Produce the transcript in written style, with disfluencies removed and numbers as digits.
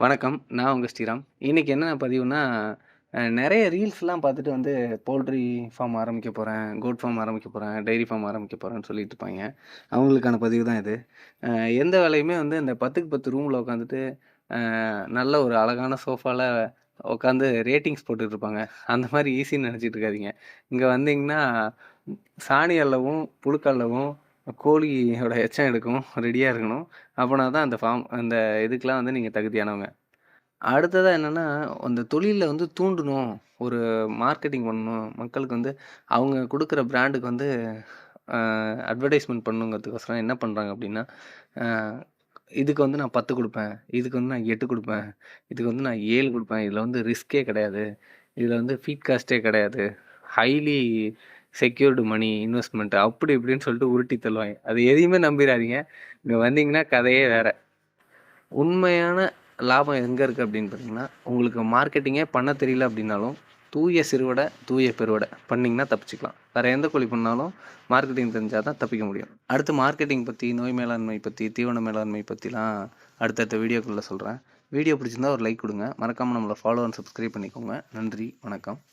வணக்கம். நான் உங்க ஸ்ரீராம். இன்னைக்கு என்ன பதிவுனா, நெறைய ரீல்ஸ்லாம் பார்த்துட்டு வந்து போல்ட்ரி ஃபார்ம் ஆரம்பிக்க போறேன், கோட் ஃபார்ம் ஆரம்பிக்க போறேன், டைரி ஃபார்ம் ஆரம்பிக்க போறேன்னு சொல்லிட்டு இருப்பாய்ங்க. அவங்களுக்கான பதிவு தான் இது. அ எந்த வேலையுமே வந்து இந்த 10க்கு 10 ரூம்ல உட்காந்துட்டு, நல்ல ஒரு அழகான சோஃபால உட்காந்து ரேட்டிங்ஸ் போட்டுட்டு இருப்பாங்க. அந்த மாரி ஈஸின்னு நெனச்சிட்டு இருக்காதீங்க. இங்க வந்தீங்கன்னா, சாணி அள்ளவும், புழுக்க அள்ளவும், கோழியோட எச்சம் எடுக்கவும் ரெடியா இருக்கணும். அப்பனா தான் அந்த இதுக்கெல்லாம் வந்து நீங்க தகுதியானவங்க. அடுத்ததா என்னன்னா, அந்த தொழில்ல வந்து தூண்டணும். ஒரு மார்க்கெட்டிங் பண்ணணும். மக்களுக்கு வந்து அவங்க குடுக்குற பிராண்டுக்கு வந்து அ அட்வர்டைஸ்மென்ட் பண்ணணுங்கிறதுக்கோசரம் என்ன பண்றாங்க அப்டின்னா, அ இதுக்கு வந்து நான் 10 குடுப்பேன். இதுக்கு வந்து நான் 8 குடுப்பேன். இதுக்கு வந்து நான் 7 குடுப்பேன். இதுல வந்து ரிஸ்கே கிடையாது. இதுல வந்து ஃபீட் காஸ்ட்டே கிடையாது. ஹைலி செக்யூர்டு மணி இன்வெஸ்ட்மென்ட் அப்டி இப்டின்னு சொல்லிட்டு உருட்டி தள்ளுவாய்ங்க. அது எதையுமே நம்பிறாதீங்க. இங்க வந்தீங்கன்னா கதையே வேற. உண்மையான லாபம் எங்க இருக்கு அப்படின்னு பார்த்தீங்கன்னா, உங்களுக்கு மார்க்கெட்டிங்கே பண்ண தெரியல அப்படின்னாலும், தூய சிறுவடை, தூய பெருவடை பண்ணீங்கன்னா தப்பிச்சுக்கலாம். வேற எந்த கோழி பண்ணாலும் மார்க்கெட்டிங் தெரிஞ்சா தான் தப்பிக்க முடியும். அடுத்து மார்க்கெட்டிங் பத்தி, நோய் மேலாண்மை பத்தி, தீவன மேலாண்மை பத்திலாம் அடுத்தடுத்த வீடியோக்குள்ள சொல்றேன். வீடியோ பிடிச்சிருந்தா ஒரு லைக் குடுங்க. மறக்காம நம்மள ஃபாலோ அண்ட் சப்ஸ்கிரைப் பண்ணிக்கோங்க. நன்றி, வணக்கம்.